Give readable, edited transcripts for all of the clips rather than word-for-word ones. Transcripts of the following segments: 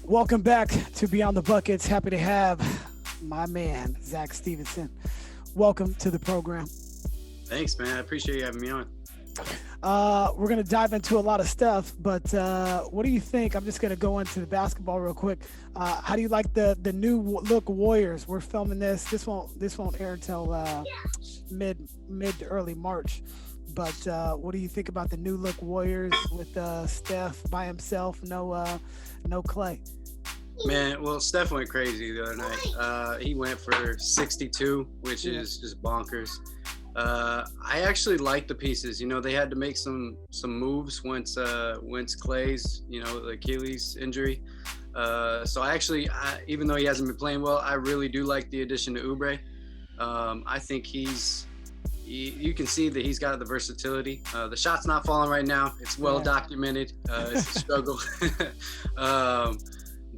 Welcome back to Beyond the Buckets. Happy to have my man, Zach Stevenson. Welcome to the program. Thanks, man. I appreciate you having me on. We're going to dive into a lot of stuff, but what do you think? I'm just going to go into the basketball real quick. How do you like the new look Warriors? We're filming this. This won't air until mid to early March. But what do you think about the new look Warriors with Steph by himself? No Clay. Man, well, Steph went crazy the other night. He went for 62, which is just bonkers. I actually like the pieces. You know, they had to make some moves once Clay's, the Achilles injury. So even though he hasn't been playing well, I really do like the addition to Oubre. I think you can see that he's got the versatility. The shot's not falling right now. It's well documented. It's a struggle.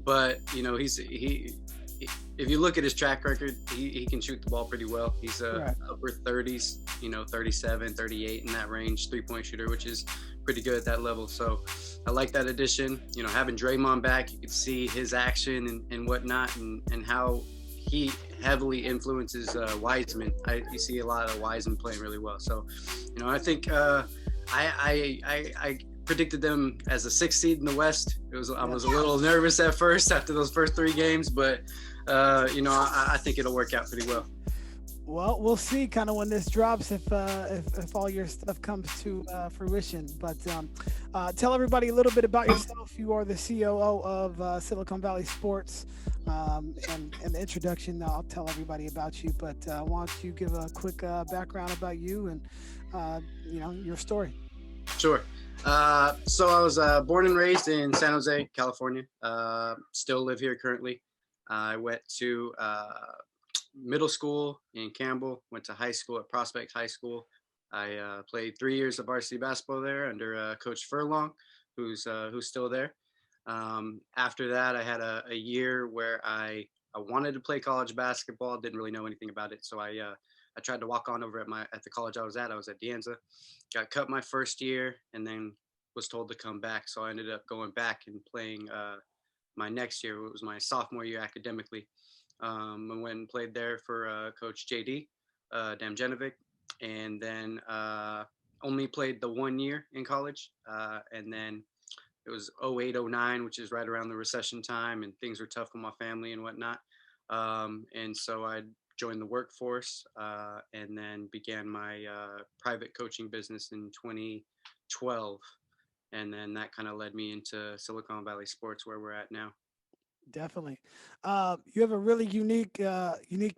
But if you look at his track record, he can shoot the ball pretty well. He's upper 30s, 37, 38 in that range, 3-point shooter, which is pretty good at that level. So I like that addition. Having Draymond back, you can see his action and whatnot, and how he heavily influences Wiseman. You see a lot of Wiseman playing really well. So, I think I predicted them as a 6th seed in the West. I was a little nervous at first after those first 3 games, but I think it'll work out pretty well. Well, we'll see kind of when this drops if all your stuff comes to fruition. But tell everybody a little bit about yourself. You are the COO of Silicon Valley Sports, and the introduction. I'll tell everybody about you. But why don't you give a quick background about you and your story? Sure. So I was born and raised in San Jose, California. Still live here currently. I went to middle school in Campbell, went to high school at Prospect High School. I played 3 years of varsity basketball there under Coach Furlong, who's still there. After that, I had a year where I wanted to play college basketball, didn't really know anything about it. So I tried to walk on over at the college I was at. I was at De Anza, got cut my first year, and then was told to come back. So I ended up going back and playing my next year. It was my sophomore year academically. I went and played there for Coach JD Damjanovic, and then only played the 1 year in college. And then it was 08, 09, which is right around the recession time, and things were tough with my family and whatnot. And so I joined the workforce and then began my private coaching business in 2012. And then that kind of led me into Silicon Valley Sports, where we're at now. Definitely. You have a really unique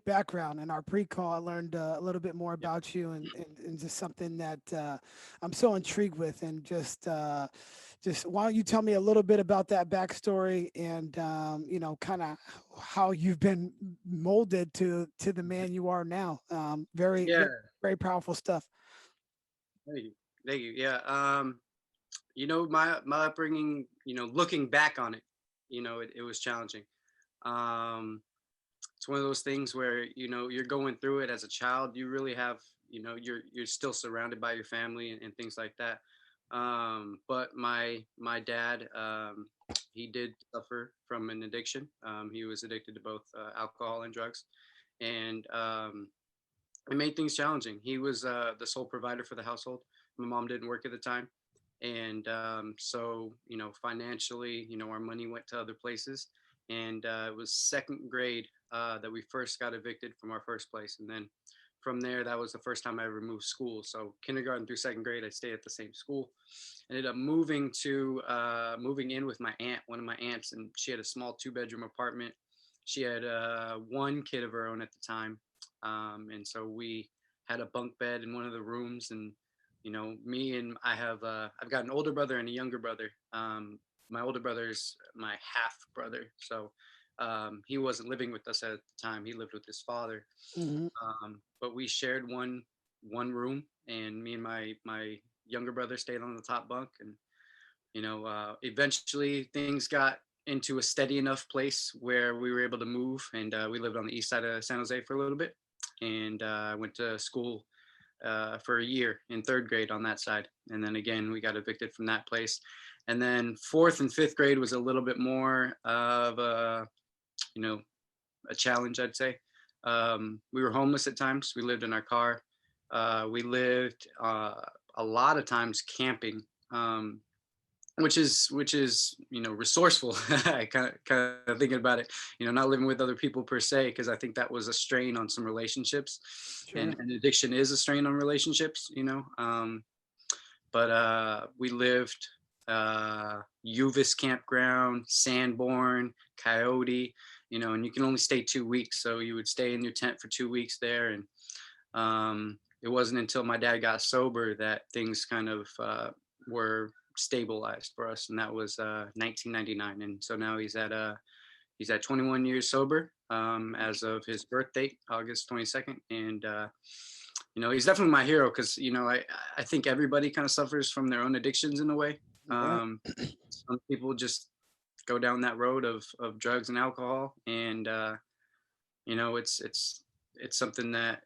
background. In our pre-call, I learned a little bit more about you, and just something that I'm so intrigued with. And just why don't you tell me a little bit about that backstory and kind of how you've been molded to the man you are now. Yeah. Very powerful stuff. Thank you. Thank you. Yeah. My upbringing, looking back on it, it was challenging. It's one of those things where, you're going through it as a child. You really have, you're still surrounded by your family and things like that. But my dad, he did suffer from an addiction. He was addicted to both alcohol and drugs, and it made things challenging. He was the sole provider for the household. My mom didn't work at the time. And so, financially, our money went to other places. And it was 2nd grade that we first got evicted from our first place. And then from there, that was the first time I ever moved school. So kindergarten through 2nd grade, I stayed at the same school. Ended up moving in with my aunt, one of my aunts, and she had a small 2-bedroom apartment. She had 1 kid of her own at the time. And so we had a bunk bed in one of the rooms, and I've got an older brother and a younger brother. My older brother's my half brother. So he wasn't living with us at the time. He lived with his father. Hmm. But we shared one room, and me and my younger brother stayed on the top bunk. And, eventually things got into a steady enough place where we were able to move. And we lived on the east side of San Jose for a little bit. And I went to school for a year in 3rd grade on that side. And then again, we got evicted from that place. And then fourth and fifth grade was a little bit more of a, you know, a challenge, I'd say. We were homeless at times. We lived in our car. We lived a lot of times camping, which is resourceful. I kind of thinking about it, not living with other people per se, because I think that was a strain on some relationships, Sure. and addiction is a strain on relationships. But we lived Uvis campground, Sanborn, Coyote, and you can only stay 2 weeks. So you would stay in your tent for 2 weeks there. And it wasn't until my dad got sober that things kind of were stabilized for us. And that was 1999. And so now he's at 21 years sober as of his birth date, August 22nd. And he's definitely my hero, because I think everybody kind of suffers from their own addictions in a way. Right. Some people just go down that road of drugs and alcohol, and it's something that,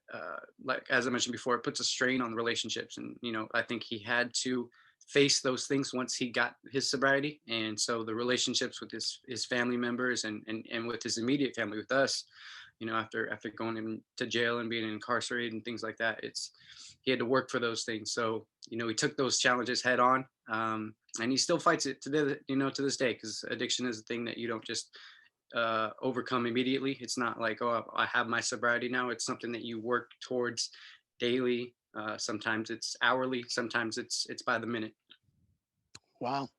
like as I mentioned before, it puts a strain on the relationships. And I think he had to face those things once he got his sobriety. And so the relationships with his family members, and with his immediate family, with us, after going into jail and being incarcerated and things like that, he had to work for those things. So he took those challenges head on, and he still fights it to this day, because addiction is a thing that you don't just overcome immediately. It's not like, oh, I have my sobriety now. It's something that you work towards daily. Sometimes it's hourly, sometimes it's by the minute. Wow.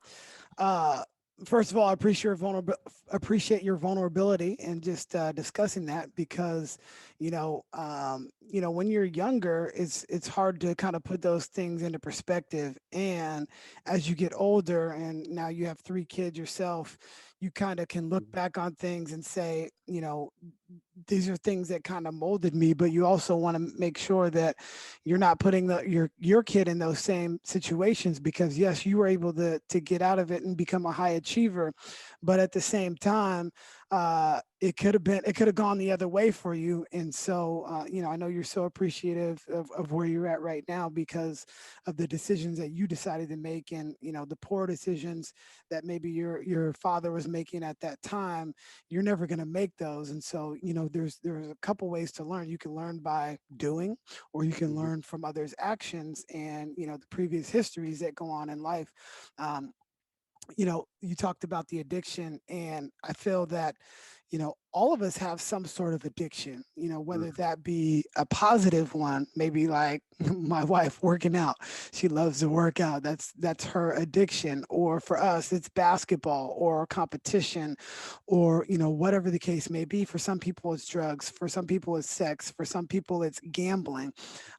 Uh, First of all, I appreciate your vulnerability and just discussing that, because when you're younger, it's hard to kind of put those things into perspective. And as you get older, and now you have 3 kids yourself, you kind of can look back on things and say, these are things that kind of molded me. But you also want to make sure that you're not putting your kid in those same situations, because yes, you were able to get out of it and become a high achiever, but at the same time, it could have gone the other way for you. And so I know you're so appreciative of where you're at right now, because of the decisions that you decided to make, and the poor decisions that maybe your father was making at that time. You're never going to make those. And so there's a couple ways to learn. You can learn by doing, or you can Mhm. learn from others' actions, and the previous histories that go on in life. um, you talked about the addiction, and I feel that, all of us have some sort of addiction, whether that be a positive one, maybe like my wife working out. She loves to work out. That's her addiction. Or for us, it's basketball or competition, or, whatever the case may be. For some people, it's drugs. For some people, it's sex. For some people, it's gambling.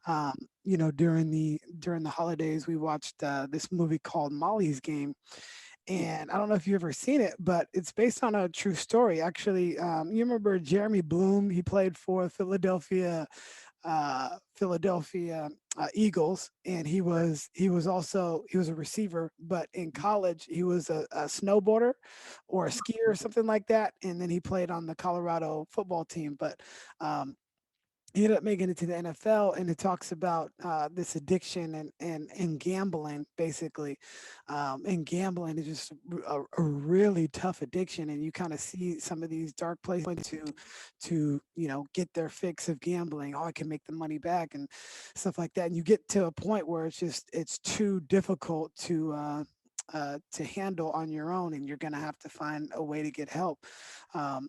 During the holidays, we watched this movie called Molly's Game, and I don't know if you've ever seen it, but it's based on a true story. Actually, you remember Jeremy Bloom? He played for Philadelphia Eagles, and he was a receiver. But in college, he was a snowboarder or a skier or something like that, and then he played on the Colorado football team. But he ended up making it to the NFL, and it talks about this addiction and gambling, basically. And gambling is just a really tough addiction, and you kind of see some of these dark places to get their fix of gambling. Oh, I can make the money back and stuff like that. And you get to a point where it's too difficult to handle on your own, and you're going to have to find a way to get help.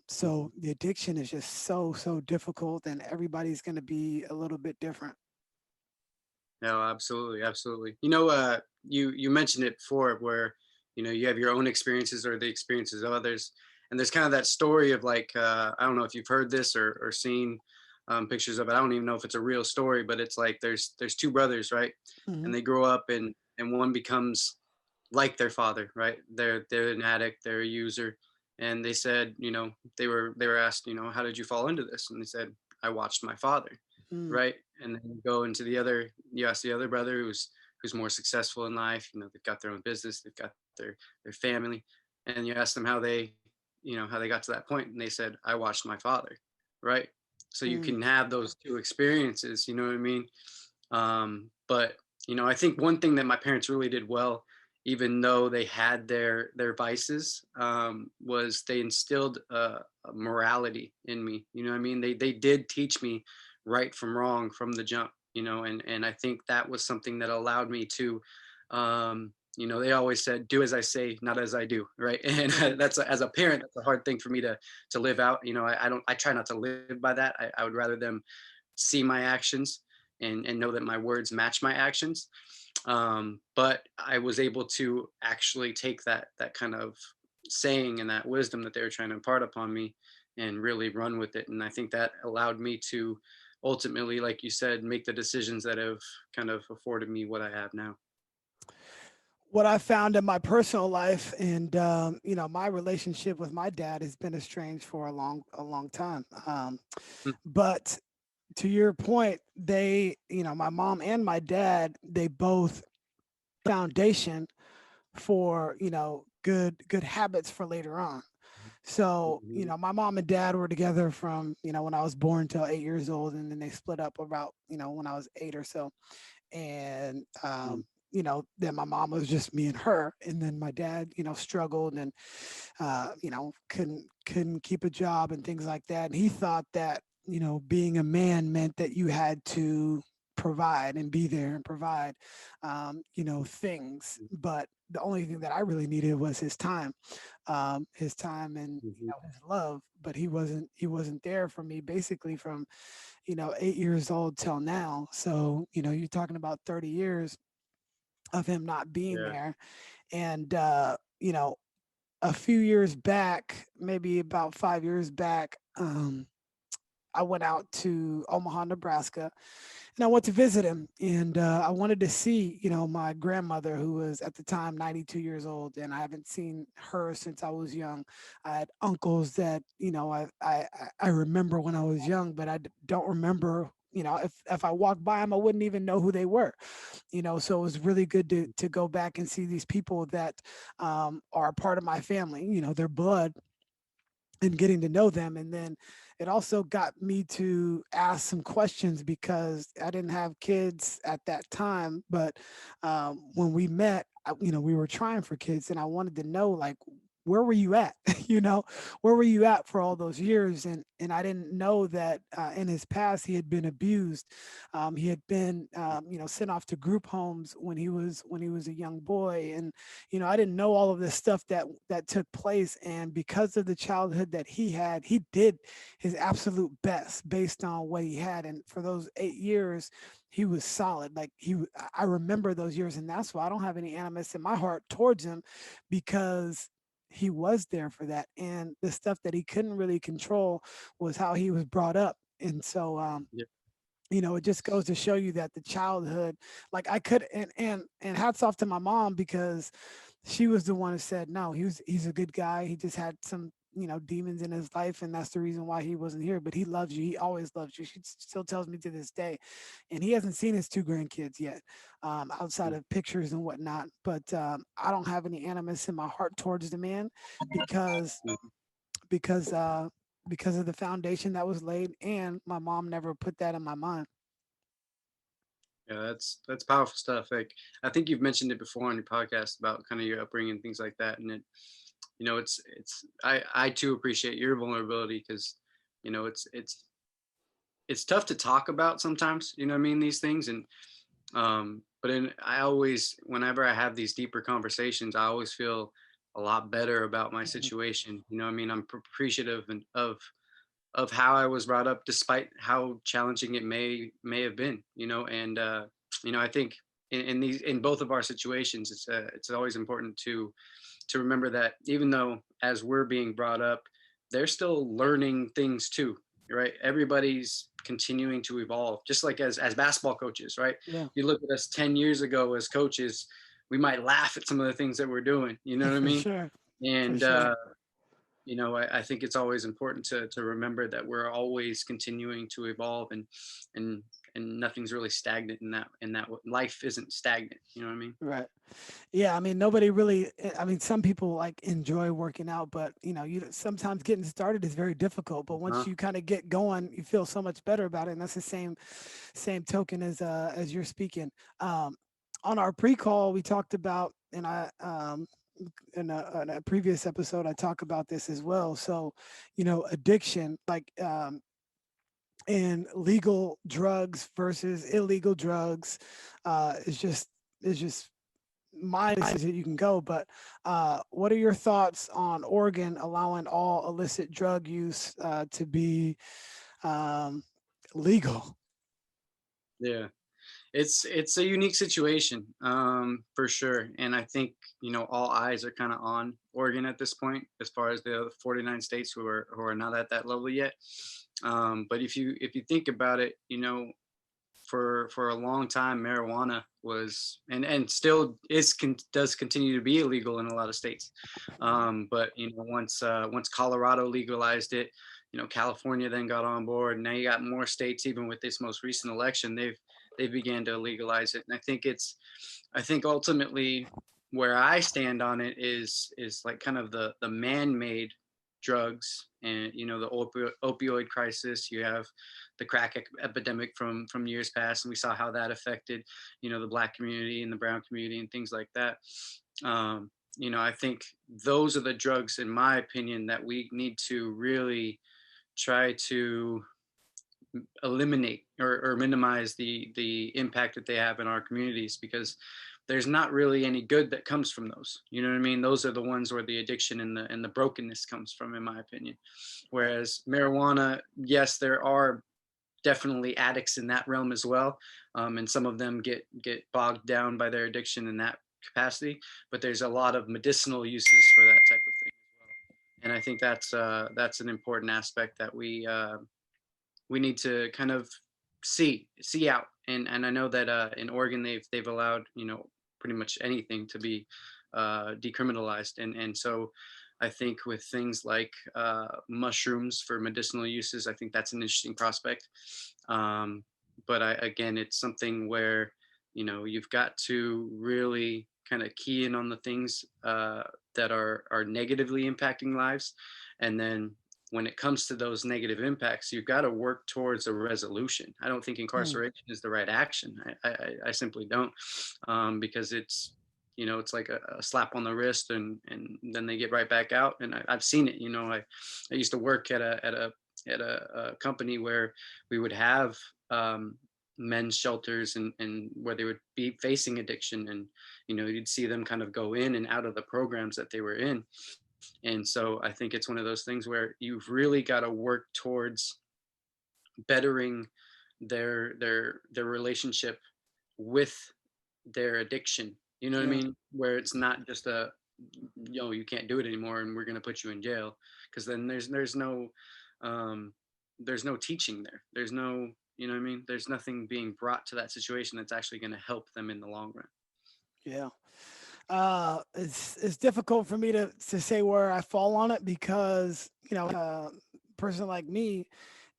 So the addiction is just so difficult, and everybody's going to be a little bit different. No, absolutely, absolutely. You mentioned it before, where you have your own experiences or the experiences of others, and there's kind of that story of like, I don't know if you've heard this or seen pictures of it. I don't even know if it's a real story, but it's like there's two brothers, right? Hmm. And they grow up, and one becomes like their father, right? They're an addict, they're a user, and they said, they were asked, how did you fall into this? And they said, I watched my father, Mm, right? And then you go into you ask the other brother who's more successful in life. They've got their own business, they've got their family, and you ask them how they got to that point, and they said, I watched my father, right? So you mm, can have those two experiences, you know what I mean? But I think one thing that my parents really did well even though they had their vices, was they instilled a morality in me. You know what I mean? They did teach me right from wrong from the jump. And I think that was something that allowed me to, they always said, "Do as I say, not as I do," right? And that's as a parent, that's a hard thing for me to live out. I don't, I try not to live by that. I would rather them see my actions and know that my words match my actions. But I was able to actually take that kind of saying and that wisdom that they were trying to impart upon me and really run with it. And I think that allowed me to ultimately, like you said, make the decisions that have kind of afforded me what I have now. What I found in my personal life, and my relationship with my dad has been estranged for a long time. Mm. But to your point, my mom and my dad, they both foundation for good habits for later on. So Mhm. my mom and dad were together from when I was born till 8 years old, and then they split up about when I was eight or so. And Mm. then my mom was just me and her, and then my dad struggled and couldn't keep a job and things like that. And he thought that being a man meant that you had to provide and be there and provide things. But the only thing that I really needed was his time and Mhm. his love. But he wasn't there for me basically from 8 years old till now. So you're talking about 30 years of him not being Yeah. there. And a few years back, maybe about 5 years back, I went out to Omaha, Nebraska, and I went to visit him. And I wanted to see, my grandmother, who was at the time 92 years old, and I haven't seen her since I was young. I had uncles that, I remember when I was young, but don't remember. If I walked by them, I wouldn't even know who they were. So it was really good to go back and see these people that are a part of my family. Their blood, and getting to know them. And then it also got me to ask some questions because I didn't have kids at that time. But when we met, we were trying for kids, and I wanted to know, like, where were you at? Where were you at for all those years? And I didn't know that in his past he had been abused. He had been, sent off to group homes when he was a young boy, and I didn't know all of this stuff that took place. And because of the childhood that he had, he did his absolute best based on what he had. And for those 8 years, he was solid. Like I remember those years, and that's why I don't have any animus in my heart towards him, because he was there for that. And the stuff that he couldn't really control was how he was brought up. And so Yeah. it just goes to show you that the childhood, like I could, and hats off to my mom, because she was the one who said, no, he's a good guy. He just had some, demons in his life, and that's the reason why he wasn't here. But he loves you. He always loves you. She still tells me to this day. And he hasn't seen his two grandkids yet, outside Mm. of pictures and whatnot. But I don't have any animus in my heart towards the man, because Mm. because uh because of the foundation that was laid, and my mom never put that in my mind. Yeah, that's powerful stuff. Like, I think you've mentioned it before on your podcast about kind of your upbringing and things like that. And it's I too appreciate your vulnerability, because it's tough to talk about sometimes. You know what I mean? These things. And but I always, whenever I have these deeper conversations, I always feel a lot better about my Mhm. situation. You know what I mean? I'm appreciative of how I was brought up, despite how challenging it may have been. And I think in both of our situations, it's always important to remember that even though as we're being brought up, they're still learning things too, right? Everybody's continuing to evolve, just like as basketball coaches, right? Yeah, You look at us 10 years ago as coaches, we might laugh at some of the things that we're doing, you know what I for mean? sure, for And sure. I think it's always important to remember that we're always continuing to evolve, and and nothing's really stagnant in that life isn't stagnant. You know what I mean? Right. Yeah, I mean, nobody really. I mean, some people like enjoy working out, but you sometimes getting started is very difficult. But once Huh? you kind of get going, you feel so much better about it. And that's the same token as you're speaking. On our pre-call, we talked about and I in a previous episode I talk about this as well. So, addiction, like and legal drugs versus illegal drugs, is just my that you can go. But what are your thoughts on Oregon allowing all illicit drug use to be um, legal? Yeah. It's a unique situation, for sure, and I think all eyes are kind of on Oregon at this point, as far as the other 49 states who are not at that level yet. But if you think about it, for a long time, marijuana was and still does continue to be illegal in a lot of states. But once Colorado legalized it, California then got on board. And now you got more states, even with this most recent election, they began to legalize it. And I think ultimately where I stand on it is like kind of the man-made drugs, and the opioid crisis. You have the crack epidemic from years past, and we saw how that affected the black community and the brown community and things like that. I think those are the drugs, in my opinion, that we need to really try to eliminate or minimize the impact that they have in our communities, because there's not really any good that comes from those. You know what I mean? Those are the ones where the addiction and the brokenness comes from, in my opinion. Whereas marijuana, yes, there are definitely addicts in that realm as well, and some of them get bogged down by their addiction in that capacity. But there's a lot of medicinal uses for that type of thing as well, and I think that's an important aspect that we need to kind of see out. And I know that in Oregon they've allowed pretty much anything to be decriminalized, and so I think with things like mushrooms for medicinal uses, I think that's an interesting prospect. Um, but again, it's something where you've got to really kind of key in on the things that are negatively impacting lives, and then when it comes to those negative impacts, you've got to work towards a resolution. I don't think Hmm. incarceration is the right action. I simply don't, because it's like a slap on the wrist, and then they get right back out. And I've seen it. I used to work at a company where we would have men's shelters, and where they would be facing addiction, and you'd see them kind of go in and out of the programs that they were in. And so I think it's one of those things where you've really got to work towards bettering their relationship with their addiction. You know what I Yeah. mean? Where it's not just you can't do it anymore and we're going to put you in jail, because then um there's no teaching there. There's no, you know what I mean? There's nothing being brought to that situation that's actually going to help them in the long run. Yeah. It's difficult for me to say where I fall on it because person like me,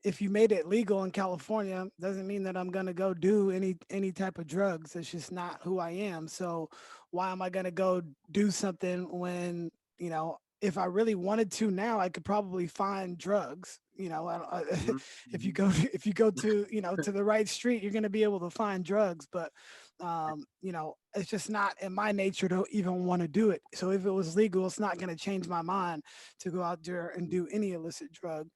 if you made it legal in California, doesn't mean that I'm gonna go do any type of drugs. It's just not who I am. So why am I gonna go do something when if I really wanted to now, I could probably find drugs. Mhm, If you mhm. go to to the right street, you're gonna be able to find drugs. But it's just not in my nature to even want to do it. So if it was legal, it's not gonna change my mind to go out there and do any illicit drug.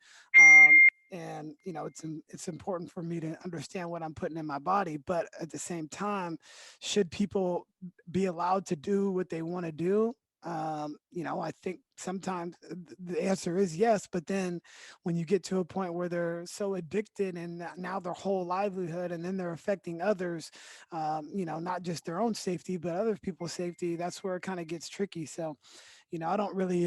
And it's important for me to understand what I'm putting in my body, but at the same time, should people be allowed to do what they want to do? I think sometimes the answer is yes, but then when you get to a point where they're so addicted and now their whole livelihood, and then they're affecting others, not just their own safety but other people's safety, that's where it kind of gets tricky. So I don't really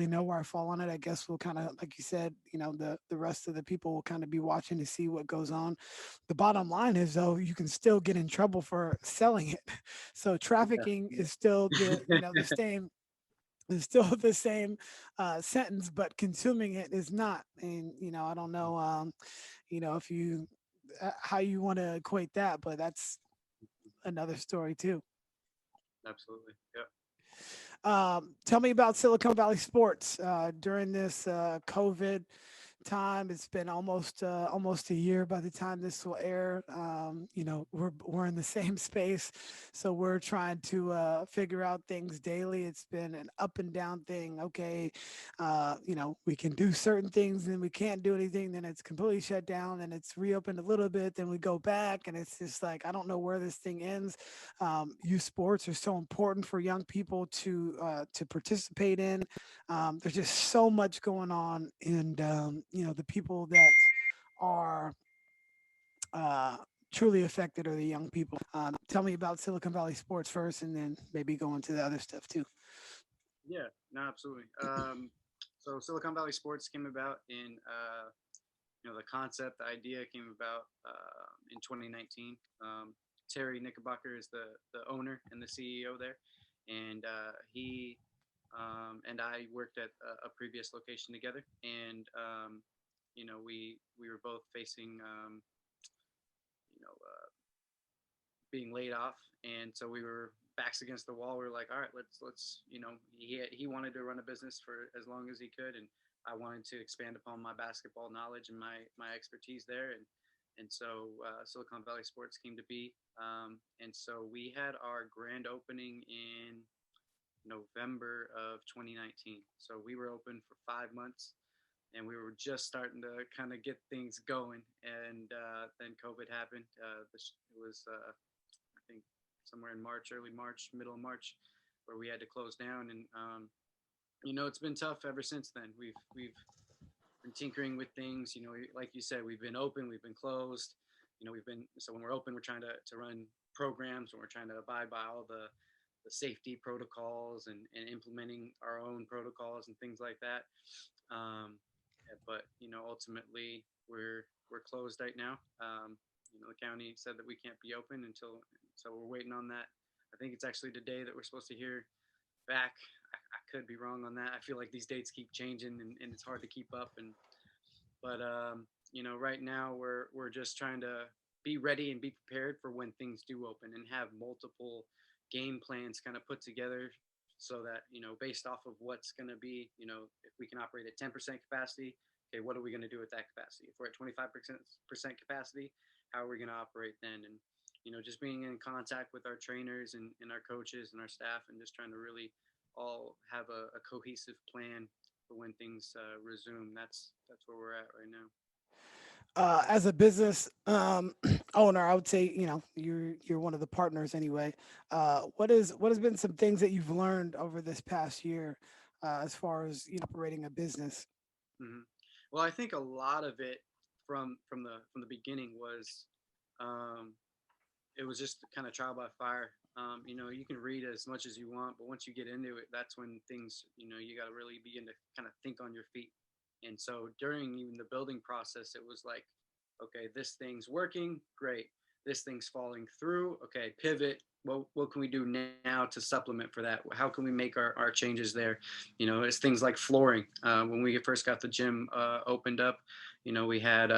know where I fall on it. I guess we'll kind of, like you said, the rest of the people will kind of be watching to see what goes on. The bottom line is, though, you can still get in trouble for selling it. So Yeah. trafficking is still the same, is still the same sentence, but consuming it is not. And I don't know, if you how you want to equate that, but that's another story too. Absolutely. Yeah. Tell me about Silicon Valley sports during this COVID. time. It's been almost a year by the time this will air. We're in the same space, so we're trying to figure out things daily. It's been an up and down thing. Okay, we can do certain things, and we can't do anything. Then it's completely shut down, and it's reopened a little bit. Then we go back, and it's just like I don't know where this thing ends. Youth sports are so important for young people to participate in. There's just so much going on, and the people that are uh, truly affected are the young people. Tell me about Silicon Valley sports first, and then maybe go into the other stuff too. Yeah, no, absolutely. So Silicon Valley Sports came about in, the concept, the idea came about in 2019. Terry Knickerbocker is the owner and the CEO there, and he and I worked at a previous location together, and we were both facing being laid off, and so we were backs against the wall. We were like, all right, let's he wanted to run a business for as long as he could, and I wanted to expand upon my basketball knowledge and my expertise there, and so Silicon Valley Sports came to be, and so we had our grand opening in November of 2019. So we were open for 5 months, and we were just starting to kind of get things going, and then COVID happened. It was I think somewhere in March, early March, middle of March, where we had to close down, and it's been tough ever since then. We've been tinkering with things. Like you said, we've been open, we've been closed. We've been so when we're open, we're trying to run programs, and we're trying to abide by all the safety protocols, and implementing our own protocols and things like that. But ultimately we're closed right now. The county said that we can't be open until, so we're waiting on that. I think it's actually today that we're supposed to hear back. I could be wrong on that. I feel like these dates keep changing, and it's hard to keep up. But right now we're just trying to be ready and be prepared for when things do open, and have multiple game plans kind of put together, so that based off of what's going to be, if we can operate at 10% capacity, okay, what are we going to do with that capacity? If we're at 25% capacity, how are we going to operate then? And just being in contact with our trainers, and our coaches and our staff, and just trying to really all have a cohesive plan for when things resume. That's where we're at right now. As a business owner, I would say you're one of the partners anyway. What has been some things that you've learned over this past year as far as operating a business? Hmm. Well, I think a lot of it from the beginning was, um, it was just kind of trial by fire. You can read as much as you want, but once you get into it, that's when things, you got to really begin to kind of think on your feet. And so during even the building process, it was like, okay, this thing's working, great. This thing's falling through, okay, pivot. What can we do now to supplement for that? How can we make our changes there? It's things like flooring. When we first got the gym opened up, we had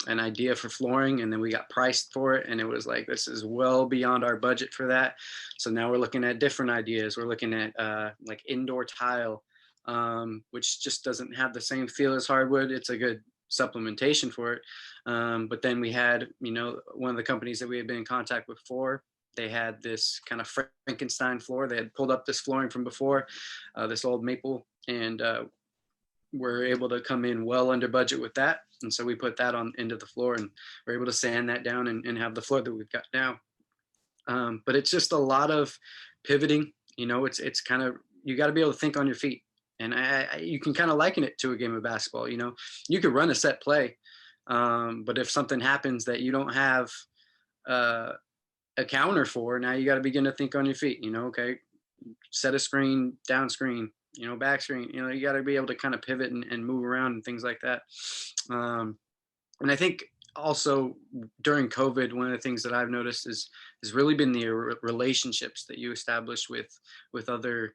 an idea for flooring, and then we got priced for it, and it was like, this is well beyond our budget for that. So now we're looking at different ideas. We're looking at like indoor tile, which just doesn't have the same feel as hardwood. It's a good supplementation for it. But then we had, one of the companies that we had been in contact with before, they had this kind of Frankenstein floor. They had pulled up this flooring from before, this old maple, and we're able to come in well under budget with that. And so we put that on into the floor, and we're able to sand that down, and have the floor that we've got now. But it's just a lot of pivoting. It's kind of, you got to be able to think on your feet, and you can kind of liken it to a game of basketball. You could run a set play, but if something happens that you don't have uh, a counter for, now you got to begin to think on your feet. Okay, set a screen, down screen, back screen. You got to be able to kind of pivot, and move around and things like that. And I think also during COVID, one of the things that I've noticed has really been the relationships that you establish with other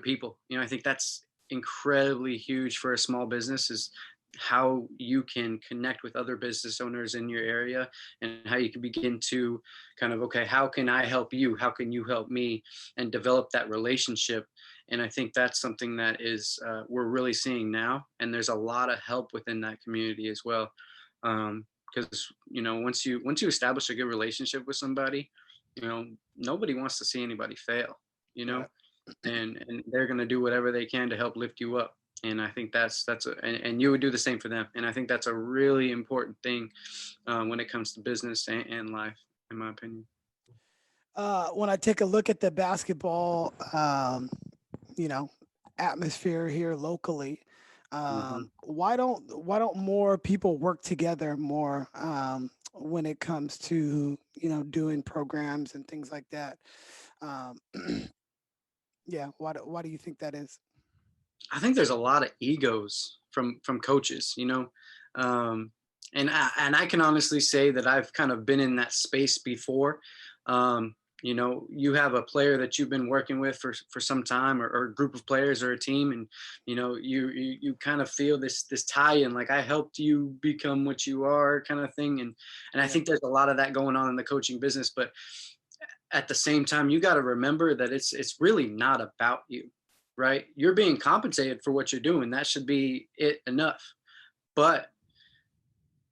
people. I think that's incredibly huge for a small business, is how you can connect with other business owners in your area, and how you can begin to kind of, okay, how can I help you? How can you help me? And develop that relationship. And I think that's something that is we're really seeing now, and there's a lot of help within that community as well. Because once you establish a good relationship with somebody, nobody wants to see anybody fail. You know, Right. and they're going to do whatever they can to help lift you up. And I think and you would do the same for them. And I think that's a really important thing when it comes to business and life, in my opinion. When I take a look at the basketball, you know, atmosphere here locally, Hmm. why don't more people work together more when it comes to doing programs and things like that? Um, yeah, why do you think that is? I think there's a lot of egos from coaches, um, and I can honestly say that I've kind of been in that space before. You have a player that you've been working with for some time, or a group of players or a team, and you kind of feel this tie-in, like I helped you become what you are, kind of thing. And I Yeah, think there's a lot of that going on in the coaching business, but at the same time, you got to remember that it's really not about you, right? You're being compensated for what you're doing. That should be it enough. But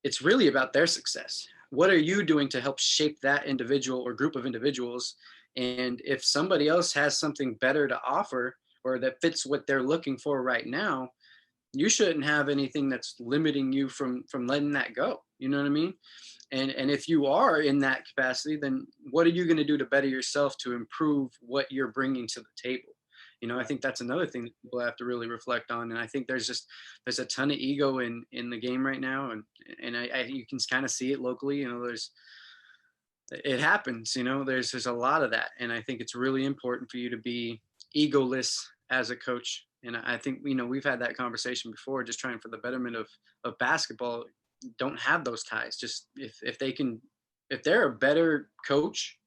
it's really about their success. What are you doing to help shape that individual or group of individuals? And if somebody else has something better to offer, or that fits what they're looking for right now, you shouldn't have anything that's limiting you from letting that go. You know what I mean? And if you are in that capacity, then what are you going to do to better yourself, to improve what you're bringing to the table? I right. think that's another thing that people have to really reflect on. And I think there's a ton of ego in the game right now, and you can kind of see it locally. It happens. There's a lot of that, and I think it's really important for you to be egoless as a coach. And I think we've had that conversation before, just trying for the betterment of basketball. Don't have those ties. Just if they can, if they're a better coach,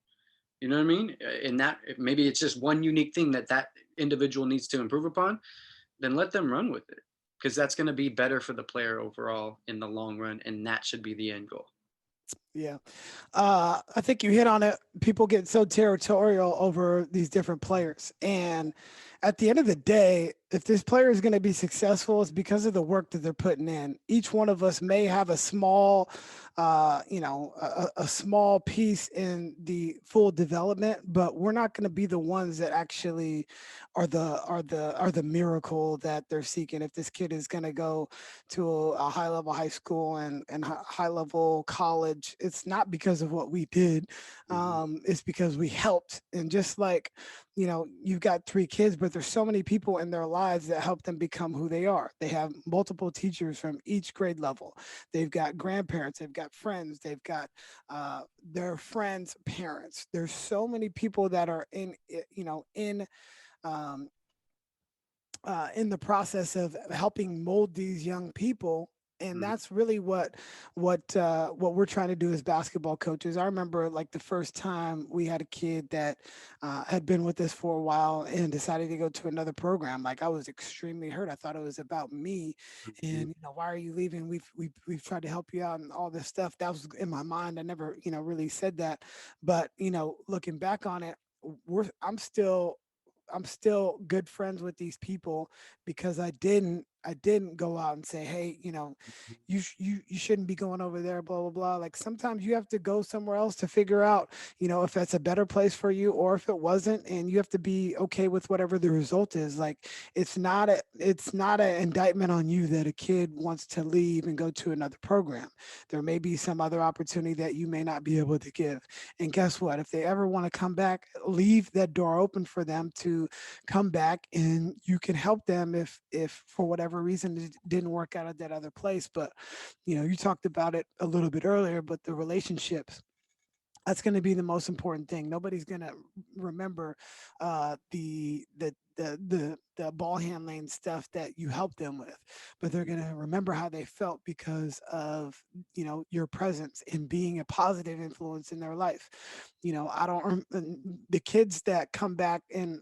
you know what I mean, and that maybe it's just one unique thing that individual needs to improve upon, then let them run with it, because that's going to be better for the player overall in the long run, and that should be the end goal. Yeah. I think you hit on it. People get so territorial over these different players. And at the end of the day, if this player is going to be successful, it's because of the work that they're putting in. Each one of us may have a small, a small piece in the full development, but we're not going to be the ones that actually are the miracle that they're seeking. If this kid is going to go to a high level high school and high level college, it's not because of what we did. Hmm. It's because we helped. And just like, you've got three kids, but there's so many people in their lives that help them become who they are. They have multiple teachers from each grade level. They've got grandparents, they've got friends, they've got their friends' parents. There's so many people that are um, in the process of helping mold these young people. And Hmm. that's really what we're trying to do as basketball coaches. I remember, like, the first time we had a kid that had been with us for a while and decided to go to another program. Like, I was extremely hurt. I thought it was about me, and why are you leaving? We've tried to help you out and all this stuff. That was in my mind. I never really said that, but looking back on it, we're I'm still good friends with these people because I didn't go out and say, hey, you shouldn't be going over there, blah blah blah. Like, sometimes you have to go somewhere else to figure out, if that's a better place for you or if it wasn't, and you have to be okay with whatever the result is. Like, it's not an indictment on you that a kid wants to leave and go to another program. There may be some other opportunity that you may not be able to give. And guess what? If they ever want to come back, leave that door open for them to come back, and you can help them if for whatever reason it didn't work out at that other place. But you talked about it a little bit earlier, but the relationships, that's going to be the most important thing. Nobody's going to remember the ball handling stuff that you helped them with, but they're going to remember how they felt because of your presence and being a positive influence in their life. I don't the kids that come back and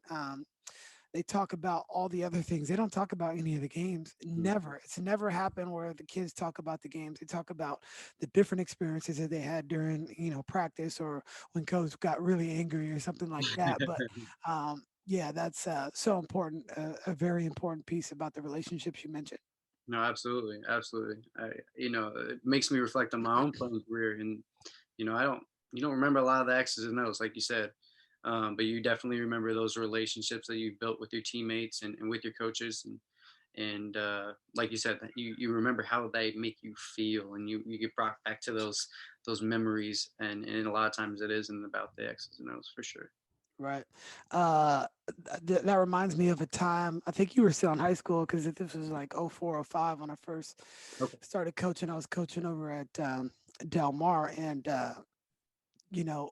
they talk about all the other things. They don't talk about any of the games. Never. It's never happened where the kids talk about the games. They talk about the different experiences that they had during, practice, or when coach got really angry or something like that. But Yeah, that's so important. A very important piece about the relationships you mentioned. No, absolutely, absolutely. It makes me reflect on my own playing career, and I don't, you don't remember a lot of the X's and O's, like you said, but you definitely remember those relationships that you built with your teammates and with your coaches, and like you said, that you remember how they make you feel, and you get brought back to those memories, and a lot of times it isn't about the X's and O's for sure. Right. Uh, that reminds me of a time, I think you were still in high school because this was like '04, '05 when I first Okay. started coaching. I was coaching over at Del Mar, and you know,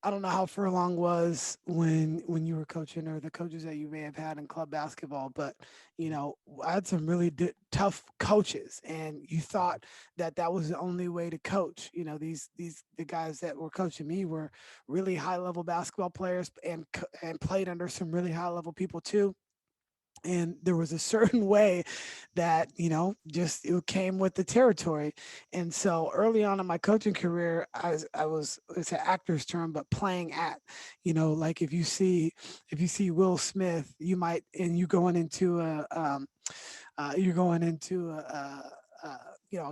I don't know how furlong was when you were coaching or the coaches that you may have had in club basketball, but I had some really tough coaches, and you thought that that was the only way to coach. These the guys that were coaching me were really high level basketball players and played under some really high level people too, and there was a certain way that just it came with the territory. And so early on in my coaching career, I was it's an actor's term, but playing at, like if you see Will Smith, you might, and you're going into a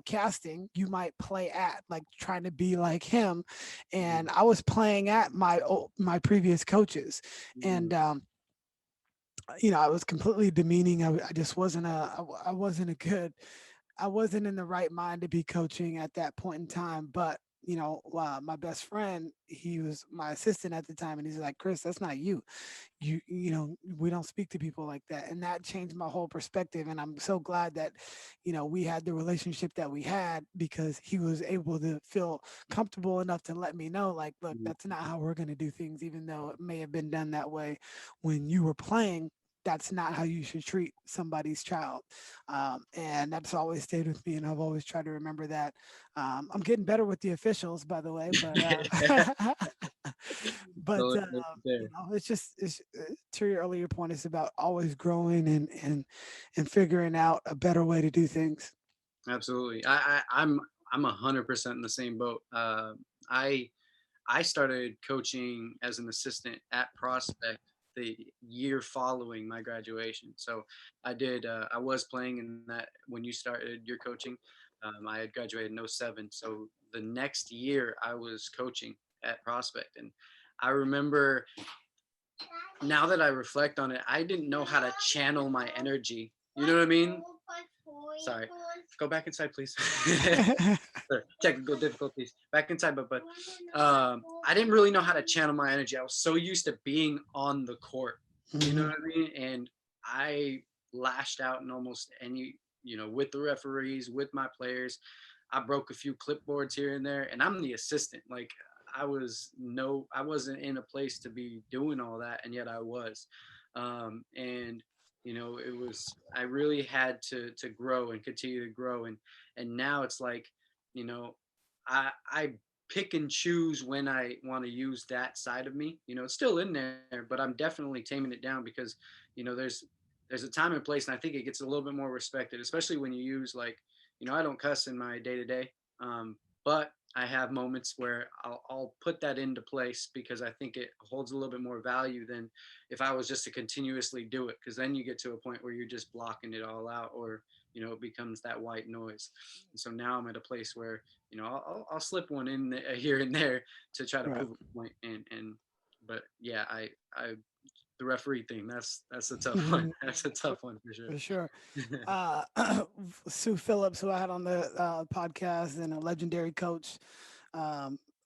casting, you might play at, like, trying to be like him. And I was playing at my previous coaches. Mhm. And I was completely demeaning. I just wasn't I wasn't a good, I wasn't in the right mind to be coaching at that point in time. But my best friend, he was my assistant at the time, and he's like, "Chris, that's not you. We don't speak to people like that." And that changed my whole perspective. And I'm so glad that we had the relationship that we had, because he was able to feel comfortable enough to let me know, like, look, Mhm. that's not how we're going to do things, even though it may have been done that way when you were playing. That's not how you should treat somebody's child. And that's always stayed with me, and I've always tried to remember that. I'm getting better with the officials, by the way, but but Totally there. to your earlier point, it's about always growing and figuring out a better way to do things. Absolutely. I'm 100% in the same boat. I I started coaching as an assistant at Prospect the year following my graduation. So I was playing in that when you started your coaching. I had graduated in '07. So the next year I was coaching at Prospect. And I remember, now that I reflect on it, I didn't know how to channel my energy. You know what I mean? Sorry. Go back inside, please. Sorry, technical difficulties. Back inside, but I didn't really know how to channel my energy. I was so used to being on the court. You know Hmm. what I mean? And I lashed out in almost any, with the referees, with my players. I broke a few clipboards here and there, and I'm the assistant. Like, I wasn't in a place to be doing all that, and yet I was. And it was, I really had to grow and continue to grow, and now it's like, you know, I pick and choose when I want to use that side of me. It's still in there, but I'm definitely taming it down because, there's a time and place, and I think it gets a little bit more respected, especially when you use, like, I don't cuss in my day to day, but I have moments where I'll put that into place because I think it holds a little bit more value than if I was just to continuously do it. Because then you get to a point where you're just blocking it all out, or it becomes that white noise. And so now I'm at a place where I'll slip one in here and there to try to Right. prove a point. And but yeah, I the referee thing, that's a tough one. That's a for, tough one for sure. for sure. uh, Sue Phillips, who I had on the podcast, and a legendary coach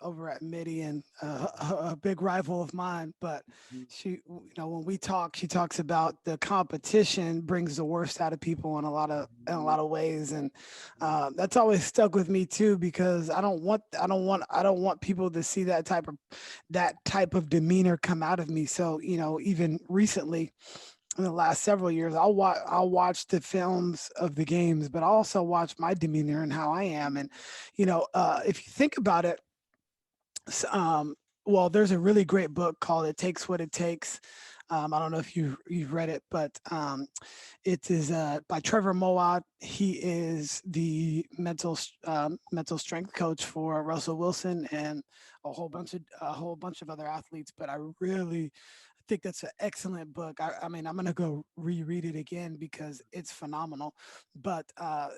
over at Midi, and a big rival of mine. But when we talk, she talks about the competition brings the worst out of people in a lot of ways, and that's always stuck with me too, because I don't want people to see that type of demeanor come out of me. So even recently, in the last several years, I'll watch the films of the games, but I also watch my demeanor and how I am. And if you think about it, s- um, well, there's a really great book called "It Takes What It Takes." I don't know if you've read it, but it is by Trevor Moawad. He is the mental strength coach for Russell Wilson and a whole bunch of other athletes. But I really think that's an excellent book. I mean, I'm gonna go reread it again because it's phenomenal. But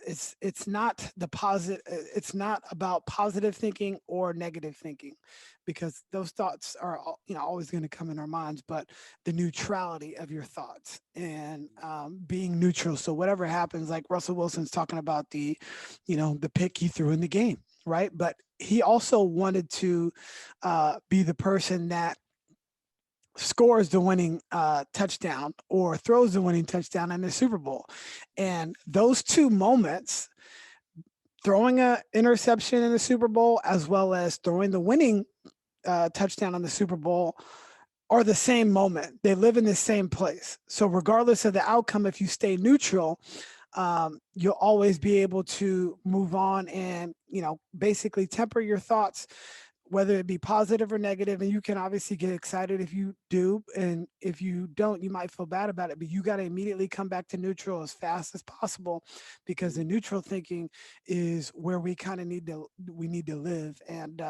it's not the positive. It's not about positive thinking or negative thinking, because those thoughts are always going to come in our minds. But the neutrality of your thoughts and being neutral. So whatever happens, like Russell Wilson's talking about the pick he threw in the game, right? But he also wanted to be the person that scores the winning touchdown or throws the winning touchdown in the Super Bowl. And those two moments, throwing an interception in the Super Bowl as well as throwing the winning touchdown in the Super Bowl, are the same moment. They live in the same place. So regardless of the outcome, if you stay neutral, you'll always be able to move on and basically temper your thoughts, whether it be positive or negative. And you can obviously get excited if you do, and if you don't, you might feel bad about it. But you got to immediately come back to neutral as fast as possible, because the neutral thinking is where we need to live. And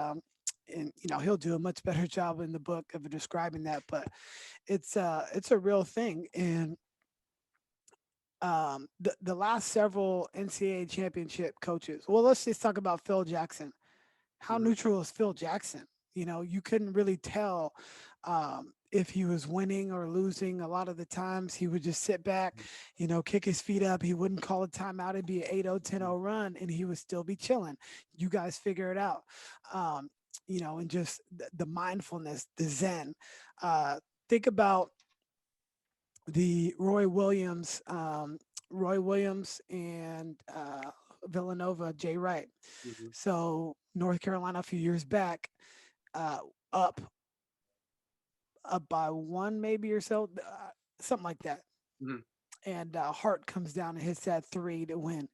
he'll do a much better job in the book of describing that. But it's a real thing. And the last several NCAA championship coaches. Well, let's just talk about Phil Jackson. How Mhm. neutral is Phil Jackson? You couldn't really tell if he was winning or losing. A lot of the times he would just sit back, kick his feet up. He wouldn't call a timeout. It'd be an 8-0, 10-0 run, and he would still be chilling. You guys figure it out. And just the mindfulness, the Zen. Think about the Roy Williams and Villanova, Jay Wright. Mhm. So North Carolina a few years back, uh, up up by one maybe or so, something like that. Mhm. And Hart comes down and hits that three to win.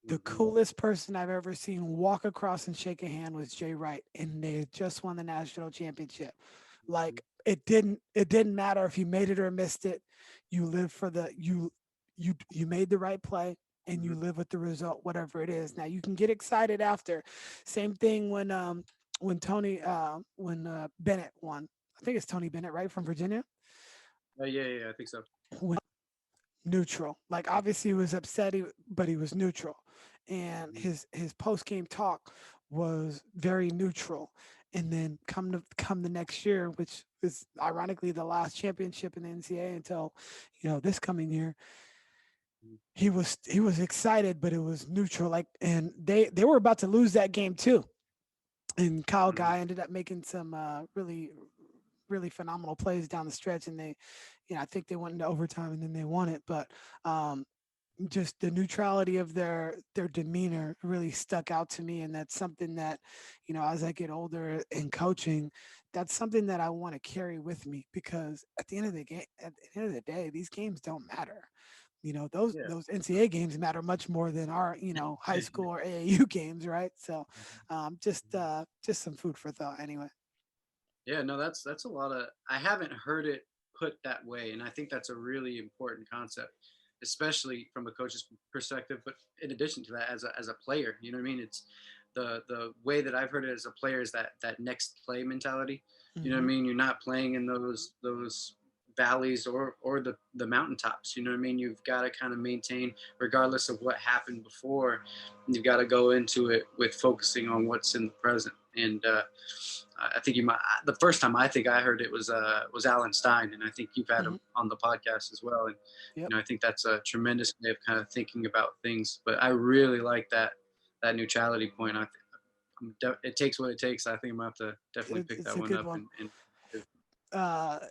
The Mhm. coolest person I've ever seen walk across and shake a hand was Jay Wright, and they had just won the national championship. Like it didn't matter if you made it or missed it. You live for you made the right play, and you Mhm. live with the result, whatever it is. Now you can get excited after. Same thing when Bennett won. I think it's Tony Bennett, right, from Virginia. Yeah, yeah, yeah, I think so. When neutral. Like obviously he was upset, but he was neutral, and Mhm. his post game talk was very neutral. And then come the next year, which is ironically the last championship in the NCAA until this coming year, he was excited, but it was neutral. Like, and they were about to lose that game too, and Kyle Mhm. Guy ended up making some really phenomenal plays down the stretch, and I think they went into overtime and then they won it. But um, just the neutrality of their demeanor really stuck out to me, and that's something that as I get older in coaching, that's something that I want to carry with me, because at the end of the day, these games don't matter. those Yeah. those NCAA games matter much more than our high school or AAU games, right? So just some food for thought anyway. Yeah, no, that's a lot of. I haven't heard it put that way, and I think that's a really important concept, especially from a coach's perspective. But in addition to that, as a player, you know what I mean? It's the way that I've heard it as a player is that next play mentality. You know what I Hmm. mean? You're not playing in those valleys or the mountaintops. You know what I mean? You've got to kind of maintain, regardless of what happened before. You've got to go into it with focusing on what's in the present. And I think you might. The first time I think I heard it was Alan Stein, and I think you've had Hmm. him on the podcast as well. And Yep. I think that's a tremendous way of kind of thinking about things. But I really like that neutrality point. It takes what it takes. I think I'm gonna have to definitely pick It's that a one good up one. and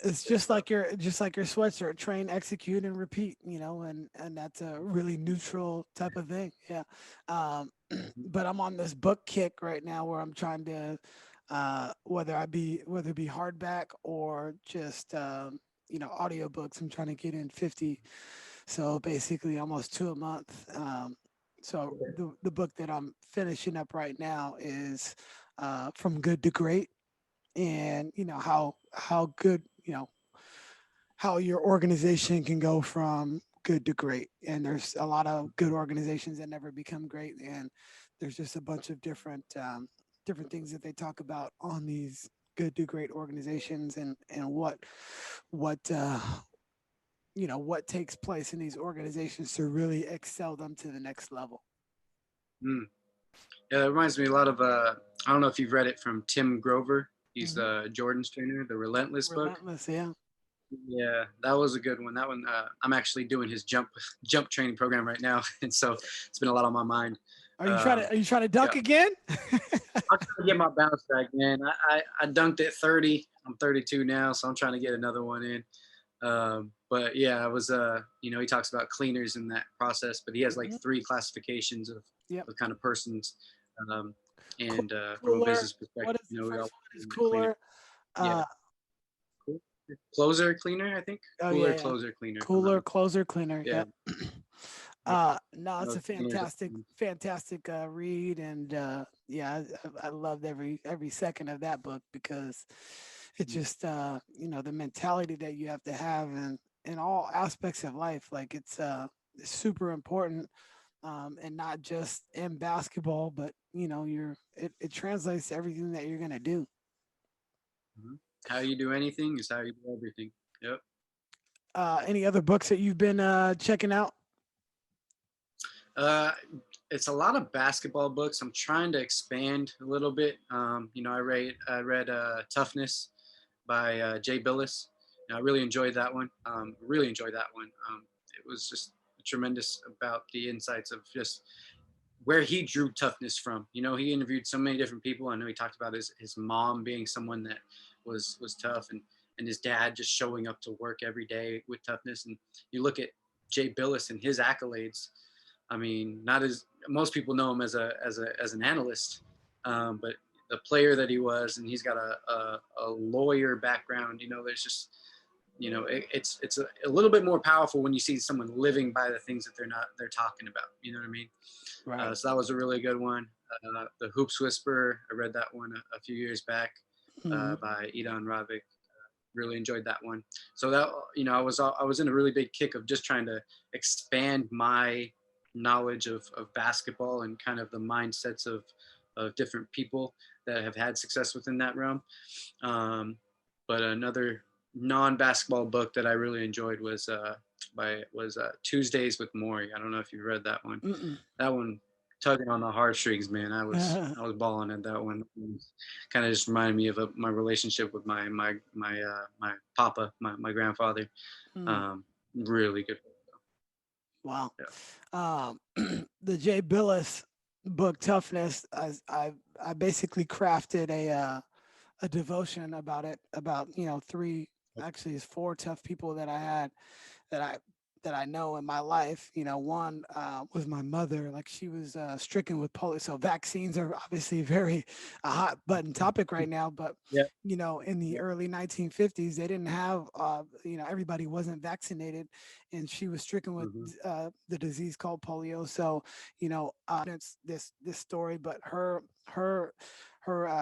It's good just stuff. like your sweatshirt: train, execute, and repeat. And that's a really neutral type of thing. Yeah. um Mhm. but I'm on this book kick right now where I'm trying to whether it be hardback or just audiobooks. I'm trying to get in 50, so basically almost two a month. So the book that I'm finishing up right now is From Good to Great. And how good, how your organization can go from good to great. And there's a lot of good organizations that never become great, and there's just a bunch of different things that they talk about on these. good to great organizations, and what what takes place in these organizations to really excel them to the next level. Mm. Yeah, it reminds me a lot of I don't know if you've read it from Tim Grover. He's Hmm. Jordan's trainer, the Relentless book. Relentless, yeah. Yeah, that was a good one. That one, I'm actually doing his jump training program right now, and so it's been a lot on my mind. Are you trying to Yeah, dunk again? I'm trying to get my bounce back, man. I dunked at 30. I'm 32 now, so I'm trying to get another one in. But yeah, I was he talks about cleaners in that process, but he has like Hmm. three classifications Yep. of kind of persons. Um, Cool, and from a cooler. business What perspective, is the we all first one? Is cleaner. cooler. Yeah, Uh, cool. Closer cleaner, I think. oh Cooler yeah, yeah. closer cleaner, if I'm not Cooler, mistaken. closer, cleaner. Yeah. Yep. Yeah. No, it's No, a cleaners. fantastic read, and yeah, I loved every second of that book because it just the mentality that you have to have in all aspects of life. Like it's super important, and not just in basketball, but it translates to everything that you're gonna do. Mhm. How you do anything is how you do everything. Yep. Any other books that you've been checking out? Uh, it's a lot of basketball books. I'm trying to expand a little bit. I read Toughness by Jay Billis. I really enjoyed that one. Really enjoyed that one. It was just tremendous about the insights of just where he drew toughness from. He interviewed so many different people. I know he talked about his mom being someone that was tough, and his dad just showing up to work every day with toughness. And you look at Jay Billis and his accolades. I mean, not as most people know him as an analyst, but the player that he was, and he's got a lawyer background. There's just it's a little bit more powerful when you see someone living by the things that they're talking about. You know what I mean? Right. So that was a really good one. The Hoops Whisperer, I read that one a few years back Hmm. by Idan Ravik. Really enjoyed that one. So that I was in a really big kick of just trying to expand my knowledge of basketball and kind of the mindsets of different people that have had success within that realm. Um, but another non-basketball book that I really enjoyed was Tuesdays with Maury. I don't know if you read that one. Mm-mm. That one tugging on the heartstrings, man. I was balling at that one. Kind of just reminded me of my relationship with my papa, my grandfather. Mm. Um, Really good. Wow. Yeah. The Jay Billis book Toughness, I basically crafted a devotion about it, about three, actually it's four tough people that I had, that I that I know in my life. One was my mother. Like, she was stricken with polio. So vaccines are obviously very a hot button topic right now. But Yeah. in the Yeah. early 1950s, they didn't have everybody wasn't vaccinated, and she was stricken with Hmm. the disease called polio. So it's this story, but her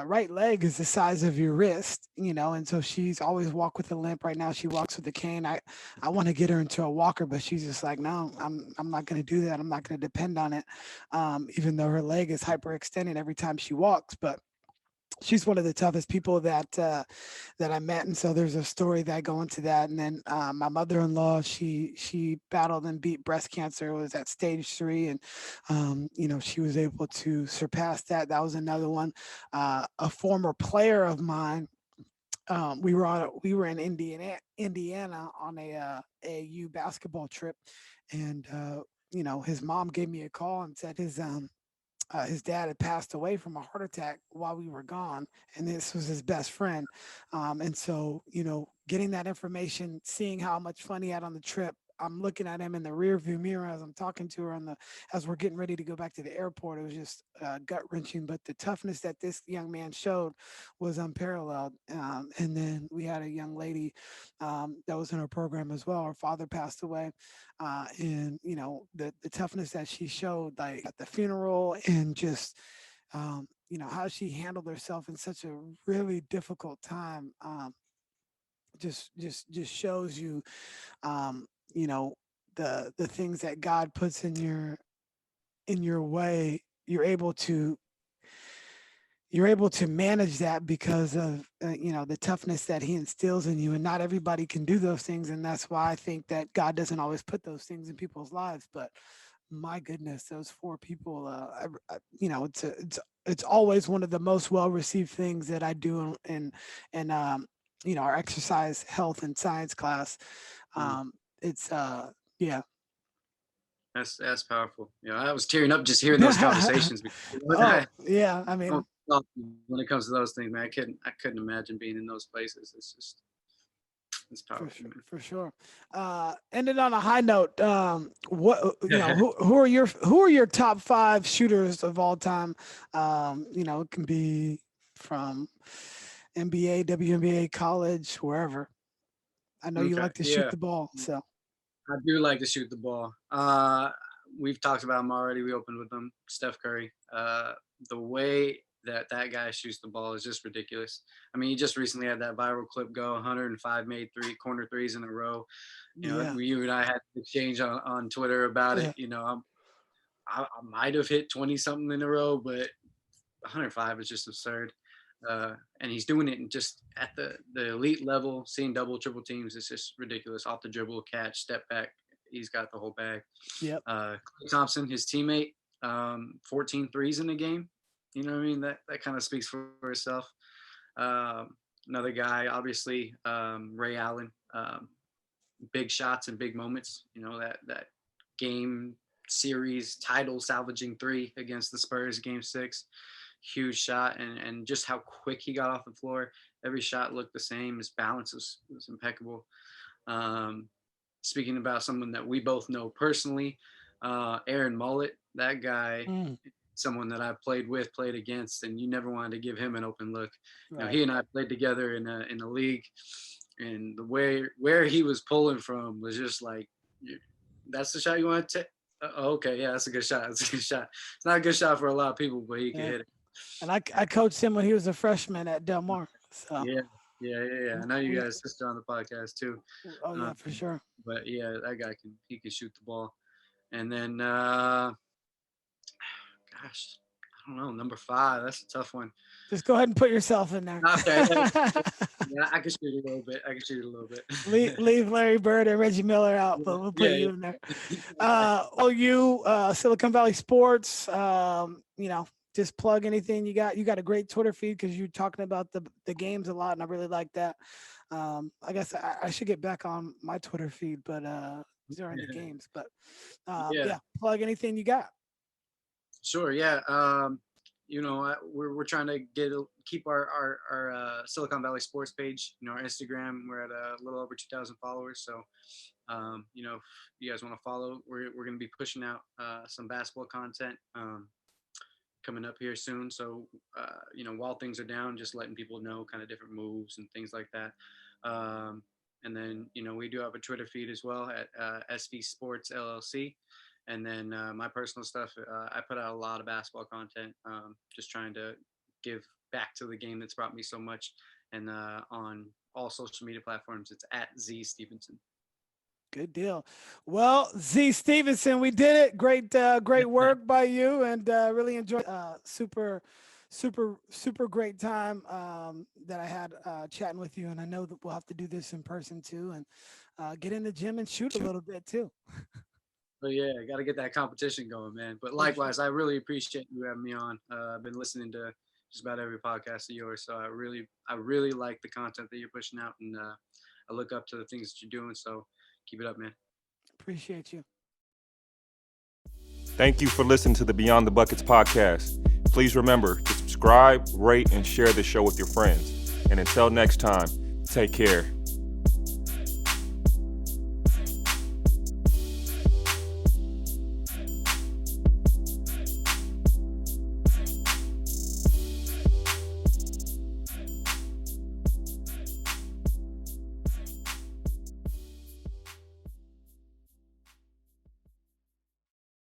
right leg is the size of your wrist, and so she's always walked with a limp. Right now, she walks with a cane. I want to get her into a walker, but she's just like, no, I'm not going to do that. I'm not going to depend on it, even though her leg is hyperextended every time she walks. But she's one of the toughest people that I met, and so there's a story that I go into that. And then my mother-in-law, she battled and beat breast cancer. It was at stage 3, and she was able to surpass that. That was another one. A former player of mine, we were in Indiana on a AAU basketball trip, and his mom gave me a call and said his dad had passed away from a heart attack while we were gone, and this was his best friend. And so, getting that information, seeing how much fun he had on the trip. I'm looking at him in the rear view mirror as I'm talking to her as we're getting ready to go back to the airport. It was just gut wrenching, but the toughness that this young man showed was unparalleled. And then we had a young lady that was in our program as well. Her father passed away, and the toughness that she showed, like at the funeral, and just how she handled herself in such a really difficult time, just shows you, um, you know the things that God puts in your way. You're able to you're able to manage that because of the toughness that he instills in you, and not everybody can do those things, and that's why I think that God doesn't always put those things in people's lives. But my goodness, those four people, it's always one of the most well received things that I do in our exercise, health, and science class. Mm. It's yeah. That's powerful. I was tearing up just hearing those conversations. Because Oh yeah, I don't mean, stop when it comes to those things, man. I couldn't imagine being in those places. It's for powerful, sure, for sure. Ended on a high note. man. Who are your top five shooters of all time? It can be from NBA, WNBA, college, wherever. I know you Okay, like to shoot yeah, the ball, so I do like to shoot the ball. We've talked about him already. We opened with him, Steph Curry. The way that guy shoots the ball is just ridiculous. I mean, he just recently had that viral clip go 105 made corner threes in a row. yeah, You and I had to exchange on Twitter about it. yeah, I might have hit 20 something in a row, but 105 is just absurd. And he's doing it just at the elite level, seeing double, triple teams. It's just ridiculous. Off the dribble, catch, step back. He's got the whole bag. yep. Klay Thompson, his teammate, 14 threes in the game. You know what I mean? That kind of speaks for itself. Another guy, obviously, Ray Allen. Big shots and big moments. That game series title salvaging three against the Spurs, game 6. Huge shot, and just how quick he got off the floor. Every shot looked the same. His balance was impeccable. Speaking about someone that we both know personally, Aaron Mullet, that guy, Mm, someone that I played with, played against, and you never wanted to give him an open look. right. He and I played together in a league, and the way where he was pulling from was just like, that's the shot you want to take. Okay, yeah, that's a good shot. That's a good shot. It's not a good shot for a lot of people, but he can Yeah. hit it. And I coached him when he was a freshman at Del Mar. So Yeah, yeah. I know you we, guys sister on the podcast too. oh Uh, yeah, for sure. but yeah, that guy can shoot the ball. And then gosh, I don't know, number 5. That's a tough one. Just go ahead and put yourself in there. Okay, yeah, I can shoot it a little bit. I can shoot it a little bit. leave Larry Bird and Reggie Miller out, but we'll put Yeah, you in there. Silicon Valley Sports. Just plug anything you got. You got a great Twitter feed because you're talking about the games a lot, and I really like that. I guess I should get back on my Twitter feed, but during the games. But yeah. plug anything you got. Sure. Yeah. We're trying to keep our Silicon Valley Sports page. Our Instagram, we're at a little over 2,000 followers. So, if you guys want to follow, we're going to be pushing out some basketball content coming up here soon. So, while things are down, just letting people know kind of different moves and things like that. And then, we do have a Twitter feed as well at SV Sports LLC. And then my personal stuff, I put out a lot of basketball content, just trying to give back to the game that's brought me so much. And on all social media platforms, it's at Z Stevenson. Good deal. Well, Z Stevenson, we did it. Great work by you, and really enjoyed. Super great time that I had chatting with you, and I know that we'll have to do this in person too, and get in the gym and shoot a little bit too. But yeah, I got to get that competition going, man. But likewise, I really appreciate you having me on. I've been listening to just about every podcast of yours, so I really like the content that you're pushing out, and I look up to the things that you're doing. So keep it up, man. Appreciate you. Thank you for listening to the Beyond the Buckets podcast. Please remember to subscribe, rate, and share the show with your friends. And until next time, take care.